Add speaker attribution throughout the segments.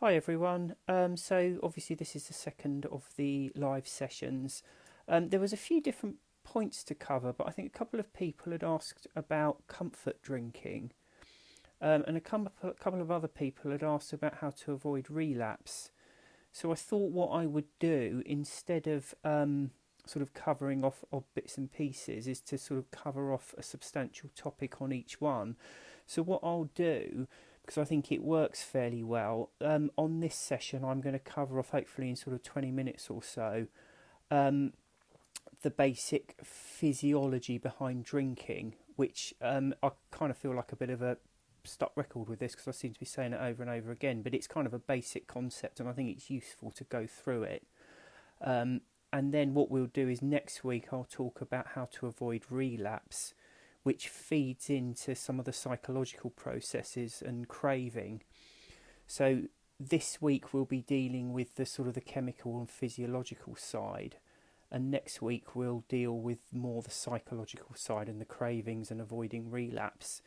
Speaker 1: Hi everyone. So obviously this is the second of the live sessions. There was a few different points to cover, but I think a couple of people had asked about comfort drinking, and a couple of other people had asked about how to avoid relapse. So I thought what I would do instead of sort of covering off bits and pieces is to sort of cover off a substantial topic on each one. So what I'll do, because I think it works fairly well, on this session I'm going to cover off, hopefully in sort of 20 minutes or so, um, the basic physiology behind drinking, which I kind of feel like a bit of a stuck record with this because I seem to be saying it over and over again, but it's kind of a basic concept and I think it's useful to go through it. Um, and then what we'll do is next week I'll talk about how to avoid relapse, which feeds into some of the psychological processes and craving. So this week we'll be dealing with the sort of the chemical and physiological side, and next week we'll deal with more the psychological side and the cravings and avoiding relapse.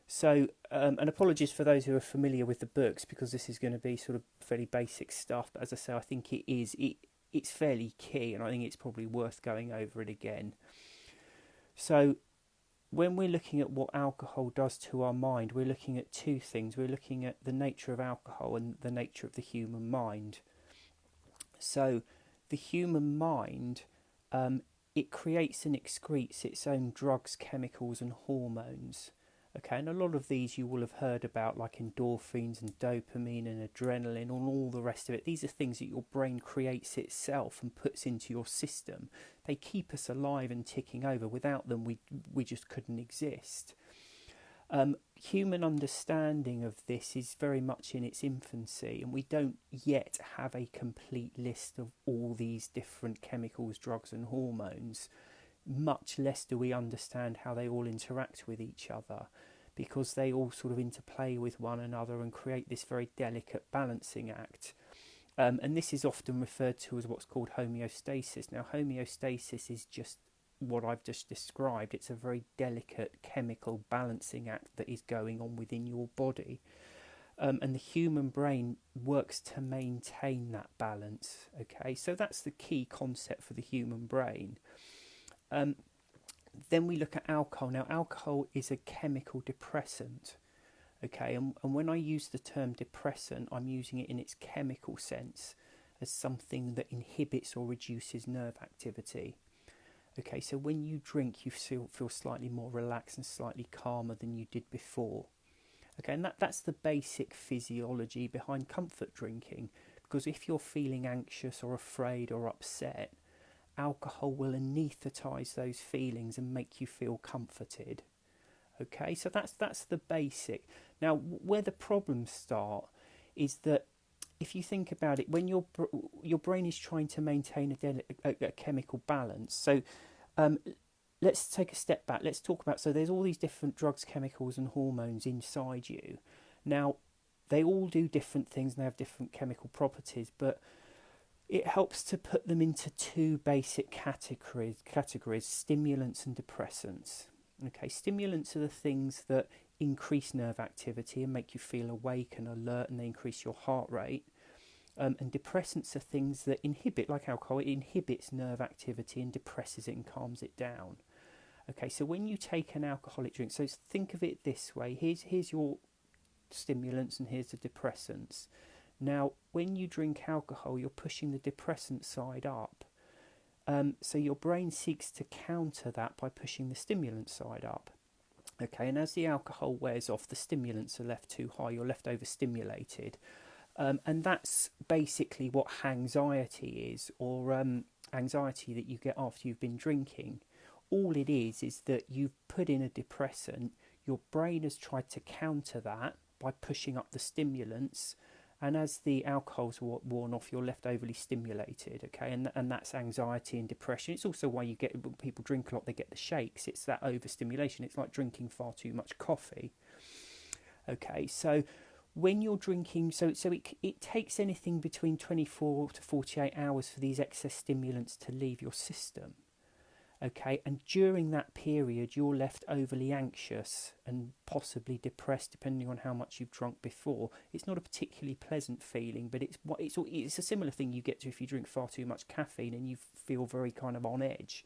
Speaker 1: So, and apologies for those who are familiar with the books because this is going to be sort of fairly basic stuff. But as I say, I think it's fairly key, and I think it's probably worth going over it again. So, when we're looking at what alcohol does to our mind, we're looking at two things. We're looking at the nature of alcohol and the nature of the human mind. So, the human mind, it creates and excretes its own drugs, chemicals, and hormones. Okay, and a lot of these you will have heard about, like endorphins and dopamine and adrenaline and all the rest of it. These are things that your brain creates itself and puts into your system. They keep us alive and ticking over. Without them, we just couldn't exist. Human understanding of this is very much in its infancy, and we don't yet have a complete list of all these different chemicals, drugs, and hormones. Much less do we understand how they all interact with each other, because they all sort of interplay with one another and create this very delicate balancing act. And this is often referred to as what's called homeostasis. Now, homeostasis is just what I've just described. It's a very delicate chemical balancing act that is going on within your body. And the human brain works to maintain that balance. Okay, so that's the key concept for the human brain. Um, then we look at alcohol. Now, alcohol is a chemical depressant. Okay, and when I use the term depressant, I'm using it in its chemical sense as something that inhibits or reduces nerve activity. Okay, so when you drink, you feel slightly more relaxed and slightly calmer than you did before. Okay, and that's the basic physiology behind comfort drinking. Because if you're feeling anxious or afraid or upset, alcohol will anaesthetise those feelings and make you feel comforted. Okay, so that's the basic. Now, where the problems start is that if you think about it, when your brain is trying to maintain a chemical balance. So, um, let's take a step back. Let's talk about. So, there's all these different drugs, chemicals, and hormones inside you. Now, they all do different things and they have different chemical properties, but it helps to put them into two basic categories: stimulants and depressants. Okay, stimulants are the things that increase nerve activity and make you feel awake and alert, and they increase your heart rate. And depressants are things that inhibit, like alcohol, it inhibits nerve activity and depresses it and calms it down. Okay, so when you take an alcoholic drink, so think of it this way: here's your stimulants and here's the depressants. Now, when you drink alcohol, you're pushing the depressant side up. So your brain seeks to counter that by pushing the stimulant side up. Okay, and as the alcohol wears off, the stimulants are left too high, you're left overstimulated. And that's basically what anxiety is, or anxiety that you get after you've been drinking. All it is that you've put in a depressant, your brain has tried to counter that by pushing up the stimulants, and as the alcohol's worn off, you're left overly stimulated. Okay, and that's anxiety and depression. It's also why you get, when people drink a lot, they get the shakes. It's that overstimulation. It's like drinking far too much coffee. Okay, so when you're drinking, it takes anything between 24 to 48 hours for these excess stimulants to leave your system. Okay, and during that period, you're left overly anxious and possibly depressed, depending on how much you've drunk before. It's not a particularly pleasant feeling, but it's a similar thing you get to if you drink far too much caffeine and you feel very kind of on edge.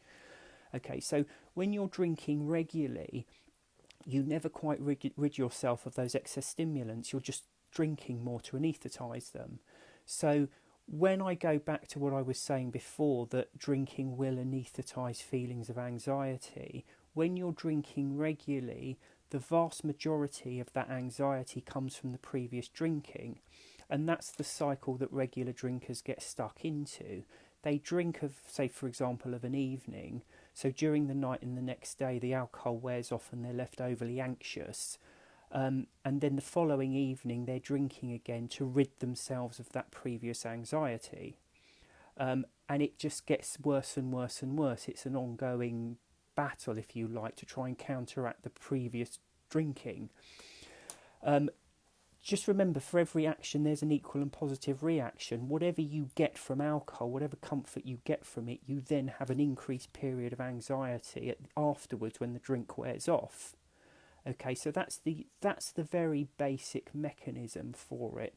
Speaker 1: Okay, so when you're drinking regularly, you never quite rid yourself of those excess stimulants. You're just drinking more to anaesthetise them. So when I go back to what I was saying before, that drinking will anaesthetise feelings of anxiety, when you're drinking regularly, the vast majority of that anxiety comes from the previous drinking. And that's the cycle that regular drinkers get stuck into. They drink of, say, for example, of an evening. So during the night and the next day, the alcohol wears off and they're left overly anxious. And then the following evening, they're drinking again to rid themselves of that previous anxiety. And it just gets worse and worse and worse. It's an ongoing battle, if you like, to try and counteract the previous drinking. Just remember, for every action, there's an equal and positive reaction. Whatever you get from alcohol, whatever comfort you get from it, you then have an increased period of anxiety afterwards when the drink wears off. Okay, so that's the very basic mechanism for it.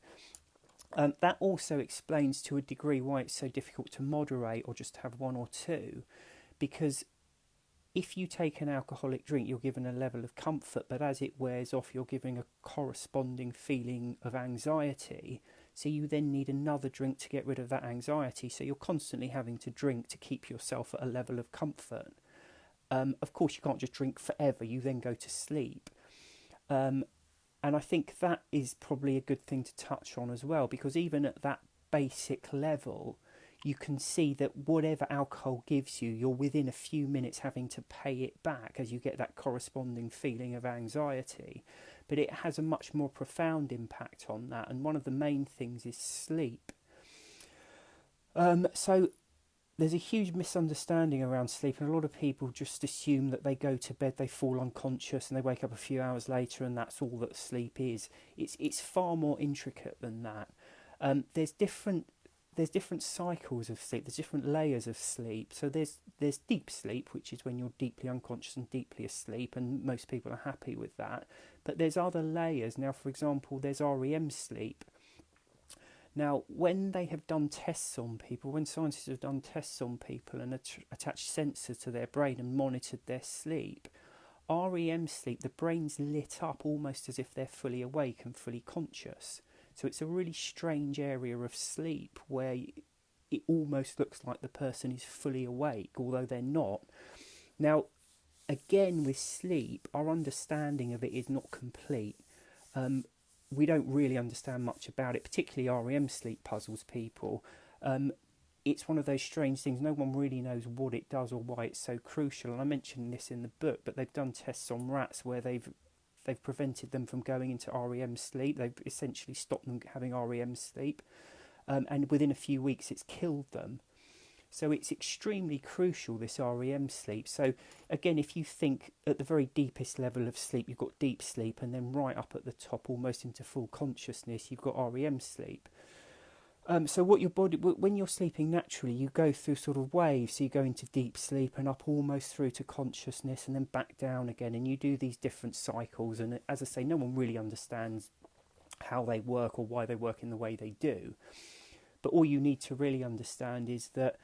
Speaker 1: That also explains to a degree why it's so difficult to moderate or just have one or two, because if you take an alcoholic drink, you're given a level of comfort, but as it wears off, you're giving a corresponding feeling of anxiety. So you then need another drink to get rid of that anxiety. So you're constantly having to drink to keep yourself at a level of comfort. Of course, you can't just drink forever. You then go to sleep. And I think that is probably a good thing to touch on as well, because even at that basic level, you can see that whatever alcohol gives you, you're within a few minutes having to pay it back as you get that corresponding feeling of anxiety. But it has a much more profound impact on that. And one of the main things is sleep. So there's a huge misunderstanding around sleep, and a lot of people just assume that they go to bed, they fall unconscious, and they wake up a few hours later, and that's all that sleep is. It's far more intricate than that. There's different cycles of sleep. There's different layers of sleep. So there's deep sleep, which is when you're deeply unconscious and deeply asleep, and most people are happy with that. But there's other layers. Now, for example, there's REM sleep. Now, when they have done tests on people, when scientists have done tests on people and attached sensors to their brain and monitored their sleep, REM sleep, the brain's lit up almost as if they're fully awake and fully conscious. So it's a really strange area of sleep where it almost looks like the person is fully awake, although they're not. Now, again, with sleep, our understanding of it is not complete. We don't really understand much about it, particularly REM sleep puzzles people. It's one of those strange things. No one really knows what it does or why it's so crucial. And I mentioned this in the book, but they've done tests on rats where they've prevented them from going into REM sleep. They've essentially stopped them having REM sleep. And within a few weeks, it's killed them. So it's extremely crucial, this REM sleep. So again, if you think at the very deepest level of sleep, you've got deep sleep, and then right up at the top, almost into full consciousness, you've got REM sleep. So what your body, when you're sleeping naturally, you go through sort of waves. So you go into deep sleep and up almost through to consciousness and then back down again. And you do these different cycles. And as I say, no one really understands how they work or why they work in the way they do. But all you need to really understand is that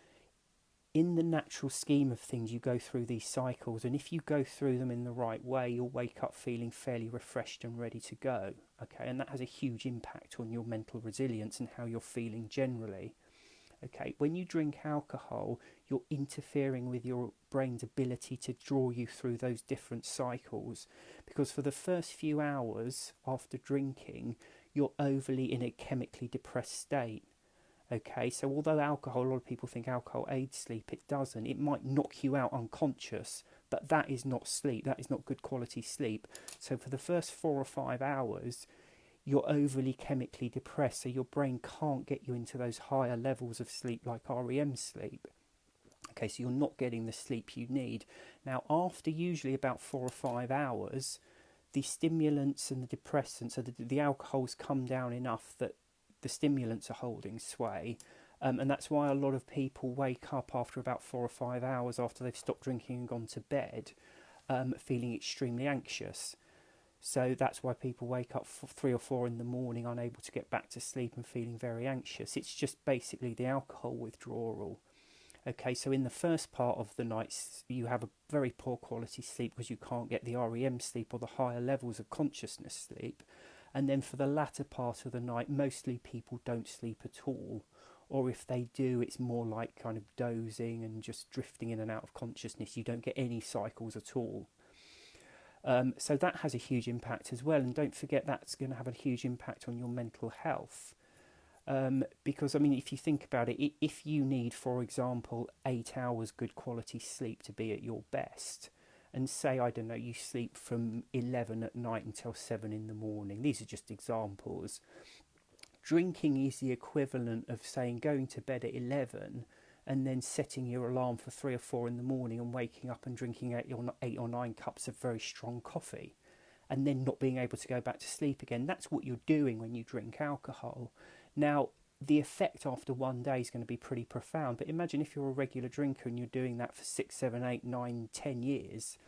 Speaker 1: in the natural scheme of things, you go through these cycles, and if you go through them in the right way, you'll wake up feeling fairly refreshed and ready to go. Okay, and that has a huge impact on your mental resilience and how you're feeling generally. Okay, when you drink alcohol, you're interfering with your brain's ability to draw you through those different cycles, because for the first few hours after drinking, you're overly in a chemically depressed state. Okay, so although alcohol, a lot of people think alcohol aids sleep, it doesn't. It might knock you out unconscious, but that is not sleep. That is not good quality sleep. So for the first 4 or 5 hours, you're overly chemically depressed, so your brain can't get you into those higher levels of sleep like REM sleep. Okay, so you're not getting the sleep you need. Now, after usually about 4 or 5 hours, the stimulants and the depressants, so the alcohols come down enough that the stimulants are holding sway, And that's why a lot of people wake up after about 4 or 5 hours after they've stopped drinking and gone to bed, feeling extremely anxious. So that's why people wake up 3 or 4 in the morning, unable to get back to sleep and feeling very anxious. It's just basically the alcohol withdrawal. Okay, so in the first part of the night, you have a very poor quality sleep because you can't get the REM sleep or the higher levels of consciousness sleep. And then for the latter part of the night, mostly people don't sleep at all. Or if they do, it's more like kind of dozing and just drifting in and out of consciousness. You don't get any cycles at all. So that has a huge impact as well. And don't forget that's going to have a huge impact on your mental health. Because, I mean, if you think about it, if you need, for example, 8 hours good quality sleep to be at your best, and say, I don't know, you sleep from 11 at night until 7 in the morning, these are just examples. Drinking is the equivalent of saying going to bed at 11 and then setting your alarm for 3 or 4 in the morning and waking up and drinking 8 or 9 cups of very strong coffee and then not being able to go back to sleep again. That's what you're doing when you drink alcohol. Now, the effect after one day is going to be pretty profound, but imagine if you're a regular drinker and you're doing that for 6, 7, 8, 9, 10 years,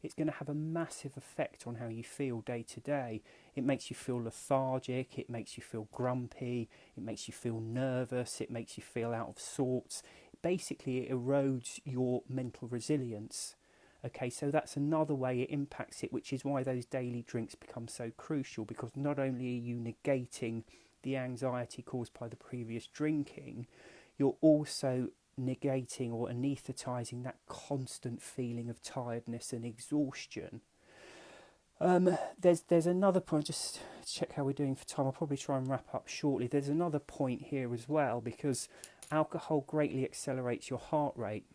Speaker 1: it's going to have a massive effect on how you feel day to day. It makes you feel lethargic, it makes you feel grumpy, it makes you feel nervous, it makes you feel out of sorts. Basically, it erodes your mental resilience. Okay, so that's another way it impacts it, which is why those daily drinks become so crucial, because not only are you negating the anxiety caused by the previous drinking, you're also negating or anaesthetising that constant feeling of tiredness and exhaustion. There's another point, just check how we're doing for time. I'll probably try and wrap up shortly. There's another point here as well, because alcohol greatly accelerates your heart rate.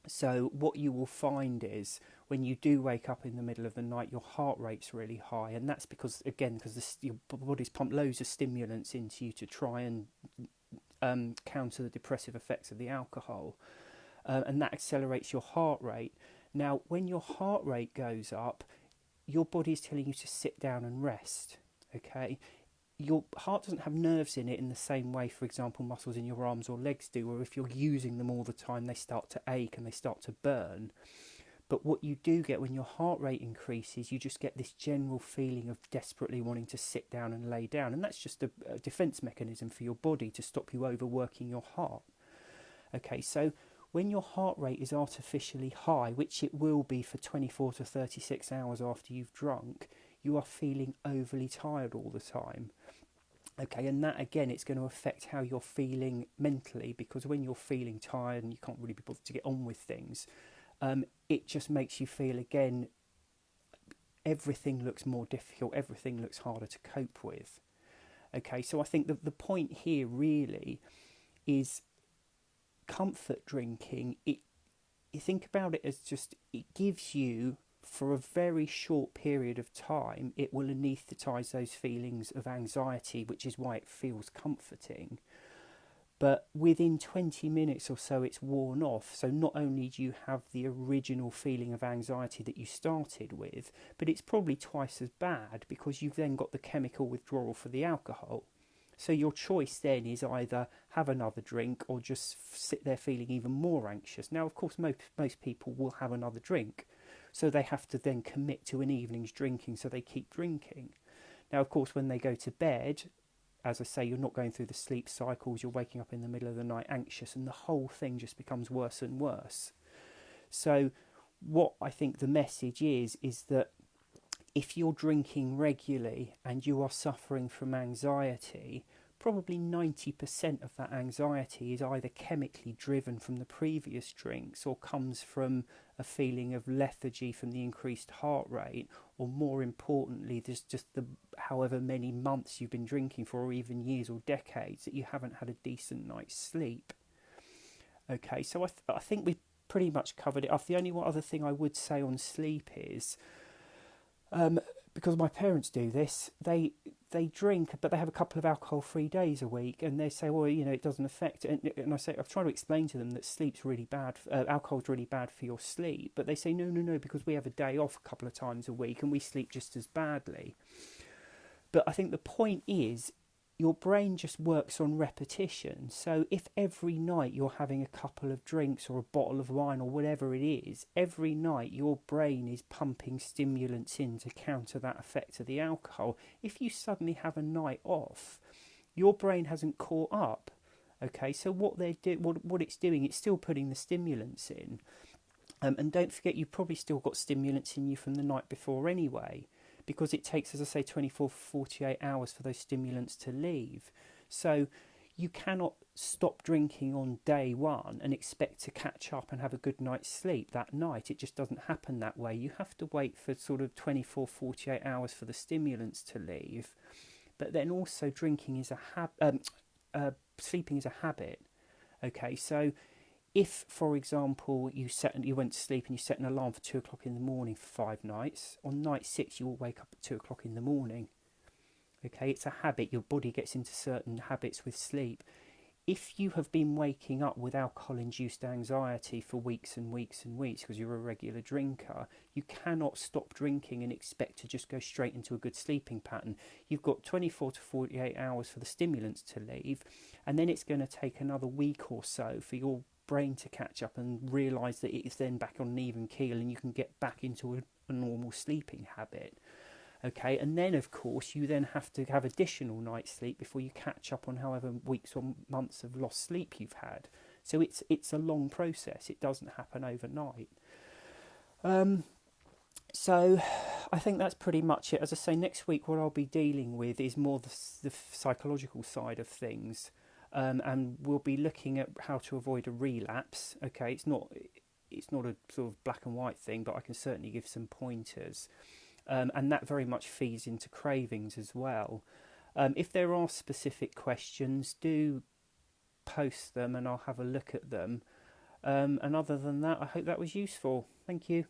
Speaker 1: So what you will find is when you do wake up in the middle of the night, your heart rate's really high, and that's because, again, because your body's pumped loads of stimulants into you to try and counter the depressive effects of the alcohol, and that accelerates your heart rate. Now, when your heart rate goes up, your body is telling you to sit down and rest, okay? Your heart doesn't have nerves in it in the same way, for example, muscles in your arms or legs do, or if you're using them all the time, they start to ache and they start to burn. But what you do get when your heart rate increases, you just get this general feeling of desperately wanting to sit down and lay down. And that's just a defense mechanism for your body to stop you overworking your heart. Okay, so when your heart rate is artificially high, which it will be for 24 to 36 hours after you've drunk, you are feeling overly tired all the time. Okay, and that, again, it's going to affect how you're feeling mentally, because when you're feeling tired and you can't really be bothered to get on with things, it just makes you feel, again, everything looks more difficult, everything looks harder to cope with. Okay, so I think that the point here really is comfort drinking. You think about it as just, it gives you, for a very short period of time, it will anaesthetise those feelings of anxiety, which is why it feels comforting. But within 20 minutes or so, it's worn off. So not only do you have the original feeling of anxiety that you started with, but it's probably twice as bad because you've then got the chemical withdrawal for the alcohol. So your choice then is either have another drink or just sit there feeling even more anxious. Now, of course, most people will have another drink. So they have to then commit to an evening's drinking, so they keep drinking. Now, of course, when they go to bed, as I say, you're not going through the sleep cycles, you're waking up in the middle of the night anxious, and the whole thing just becomes worse and worse. So what I think the message is that if you're drinking regularly and you are suffering from anxiety, probably 90% of that anxiety is either chemically driven from the previous drinks or comes from a feeling of lethargy from the increased heart rate, or more importantly, there's just the however many months you've been drinking for, or even years or decades, that you haven't had a decent night's sleep. Okay, so I think we've pretty much covered it off. The only one other thing I would say on sleep is, because my parents do this, they drink, but they have a couple of alcohol-free days a week, and they say, well, it doesn't affect it. And I say, I've tried to explain to them that sleep's really bad, alcohol's really bad for your sleep, but they say, no, because we have a day off a couple of times a week, and we sleep just as badly. But I think the point is, your brain just works on repetition. So if every night you're having a couple of drinks or a bottle of wine or whatever it is, every night your brain is pumping stimulants in to counter that effect of the alcohol. If you suddenly have a night off, your brain hasn't caught up. Okay, so what it's doing, it's still putting the stimulants in. And don't forget, you've probably still got stimulants in you from the night before anyway, because it takes, as I say, 24 to 48 hours for those stimulants to leave. So you cannot stop drinking on day one and expect to catch up and have a good night's sleep that night. It just doesn't happen that way. You have to wait for sort of 24, 48 hours for the stimulants to leave. But then also drinking is sleeping is a habit. Okay, so if, for example, you went to sleep and you set an alarm for 2 o'clock in the morning for 5 nights, on night 6 you will wake up at 2 o'clock in the morning. Okay, it's a habit. Your body gets into certain habits with sleep. If you have been waking up with alcohol-induced anxiety for weeks and weeks and weeks because you're a regular drinker, you cannot stop drinking and expect to just go straight into a good sleeping pattern. You've got 24 to 48 hours for the stimulants to leave, and then it's going to take another week or so for your brain to catch up and realise that it's then back on an even keel and you can get back into a normal sleeping habit. Okay, and then of course you then have to have additional night's sleep before you catch up on however weeks or months of lost sleep you've had. So it's a long process. It doesn't happen overnight. So I think that's pretty much it. As I say, next week what I'll be dealing with is more the psychological side of things. And we'll be looking at how to avoid a relapse. Okay, it's not a sort of black and white thing, but I can certainly give some pointers. And that very much feeds into cravings as well. If there are specific questions, do post them and I'll have a look at them. And other than that, I hope that was useful. Thank you.